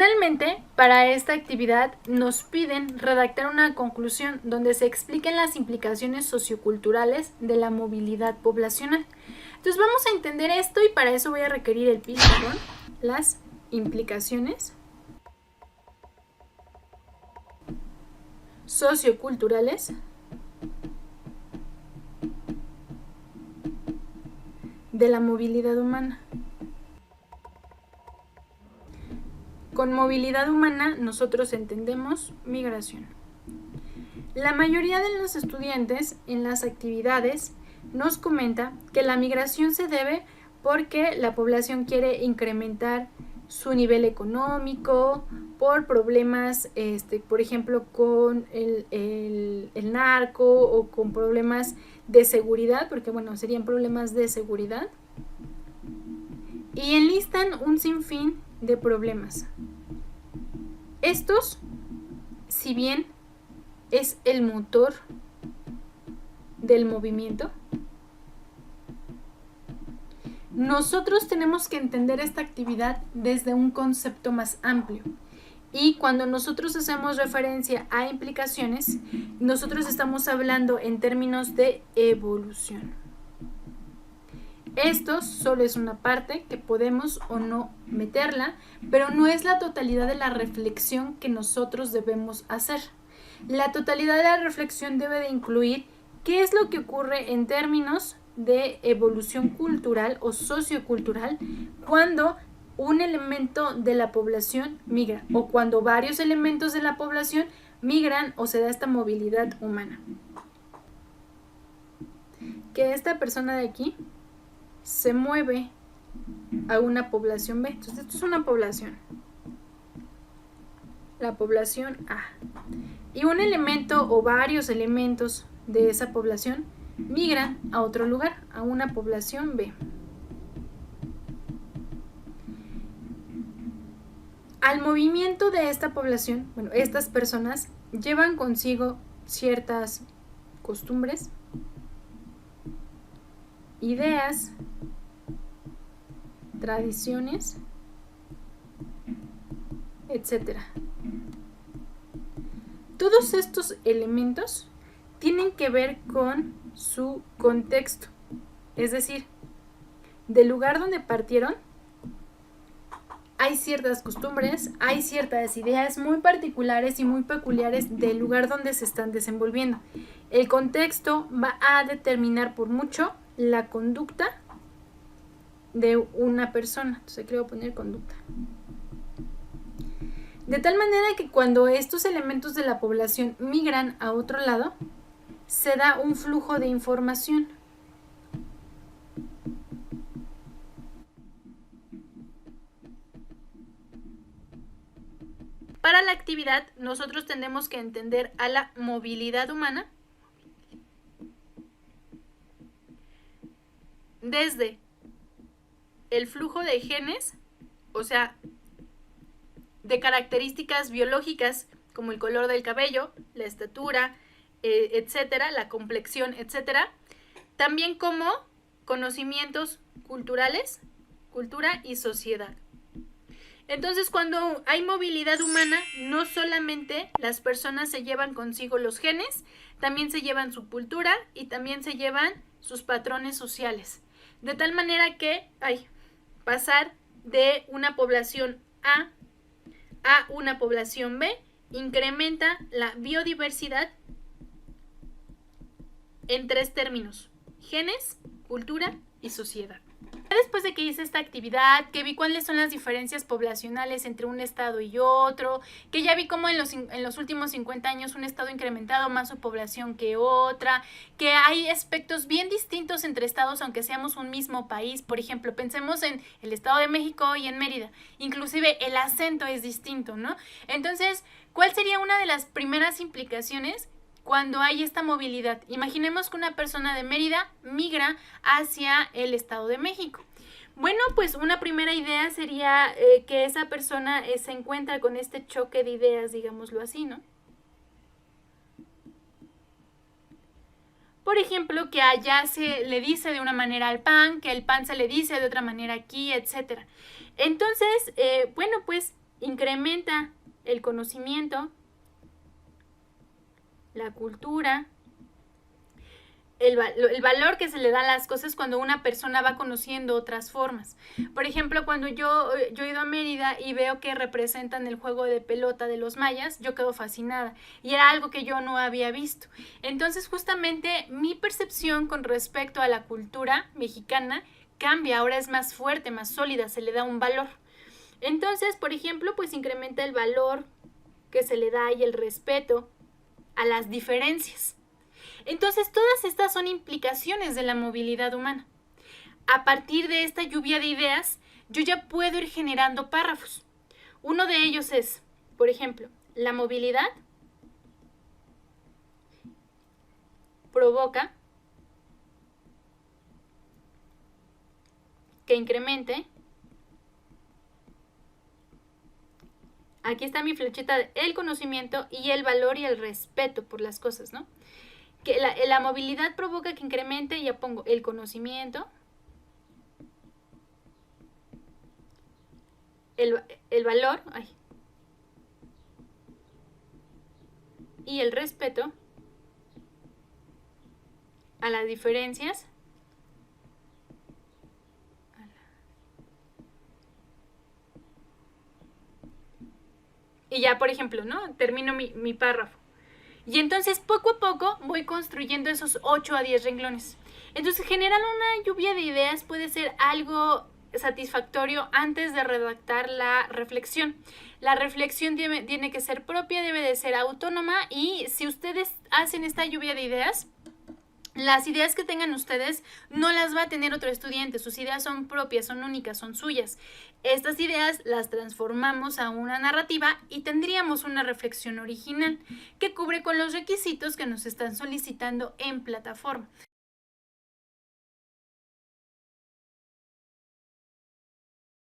Finalmente, para esta actividad nos piden redactar una conclusión donde se expliquen las implicaciones socioculturales de la movilidad poblacional. Entonces vamos a entender esto y para eso voy a requerir el pizarrón, las implicaciones socioculturales de la movilidad humana. Con movilidad humana nosotros entendemos migración. La mayoría de los estudiantes en las actividades nos comenta que la migración se debe porque la población quiere incrementar su nivel económico, por problemas, por ejemplo, con el narco o con problemas de seguridad, porque bueno, serían problemas de seguridad, y enlistan un sinfín de problemas. Estos, si bien es el motor del movimiento, nosotros tenemos que entender esta actividad desde un concepto más amplio. Y cuando nosotros hacemos referencia a implicaciones, nosotros estamos hablando en términos de evolución. Esto solo es una parte que podemos o no meterla, pero no es la totalidad de la reflexión que nosotros debemos hacer. La totalidad de la reflexión debe de incluir qué es lo que ocurre en términos de evolución cultural o sociocultural cuando un elemento de la población migra o cuando varios elementos de la población migran o se da esta movilidad humana. Que esta persona de aquí se mueve a una población B. Entonces esto es una población. La población A. Y un elemento o varios elementos de esa población migran a otro lugar, a una población B. Al movimiento de esta población, bueno, estas personas llevan consigo ciertas costumbres, ideas, tradiciones, etc. Todos estos elementos tienen que ver con su contexto, es decir, del lugar donde partieron hay ciertas costumbres, hay ciertas ideas muy particulares y muy peculiares del lugar donde se están desenvolviendo. El contexto va a determinar por mucho la conducta de una persona. Entonces aquí voy a poner conducta. De tal manera que cuando estos elementos de la población migran a otro lado, se da un flujo de información. Para la actividad, nosotros tenemos que entender a la movilidad humana desde el flujo de genes, o sea, de características biológicas como el color del cabello, la estatura, etcétera, la complexión, etcétera, también como conocimientos culturales, cultura y sociedad. Entonces, cuando hay movilidad humana, no solamente las personas se llevan consigo los genes, también se llevan su cultura y también se llevan sus patrones sociales. De tal manera que pasar de una población A una población B incrementa la biodiversidad en 3 términos: genes, cultura y sociedad. Después de que hice esta actividad, que vi cuáles son las diferencias poblacionales entre un estado y otro, que ya vi cómo en los últimos 50 años un estado ha incrementado más su población que otra, que hay aspectos bien distintos entre estados aunque seamos un mismo país. Por ejemplo, pensemos en el Estado de México y en Mérida, inclusive el acento es distinto, ¿no? Entonces, ¿cuál sería una de las primeras implicaciones cuando hay esta movilidad? Imaginemos que una persona de Mérida migra hacia el Estado de México. Bueno, pues una primera idea sería que esa persona se encuentra con este choque de ideas, digámoslo así, ¿no? Por ejemplo, que allá se le dice de una manera al pan, que el pan se le dice de otra manera aquí, etc. Entonces, bueno, pues incrementa el conocimiento, la cultura, el valor que se le da a las cosas cuando una persona va conociendo otras formas. Por ejemplo, cuando yo he ido a Mérida y veo que representan el juego de pelota de los mayas, yo quedo fascinada. Y era algo que yo no había visto. Entonces, justamente, mi percepción con respecto a la cultura mexicana cambia. Ahora es más fuerte, más sólida, se le da un valor. Entonces, por ejemplo, pues incrementa el valor que se le da y el respeto a las diferencias. Entonces, todas estas son implicaciones de la movilidad humana. A partir de esta lluvia de ideas, yo ya puedo ir generando párrafos. Uno de ellos es, por ejemplo, la movilidad provoca que incremente. Aquí está mi flechita de el conocimiento y el valor y el respeto por las cosas, ¿no? Que la movilidad provoca que incremente, y ya pongo el conocimiento, el valor y el respeto a las diferencias y ya, por ejemplo, ¿no? Termino mi párrafo. Y entonces poco a poco voy construyendo esos 8 a 10 renglones. Entonces generar una lluvia de ideas puede ser algo satisfactorio antes de redactar la reflexión. La reflexión tiene que ser propia, debe de ser autónoma, y si ustedes hacen esta lluvia de ideas, las ideas que tengan ustedes no las va a tener otro estudiante. Sus ideas son propias, son únicas, son suyas. Estas ideas las transformamos a una narrativa y tendríamos una reflexión original que cubre con los requisitos que nos están solicitando en plataforma.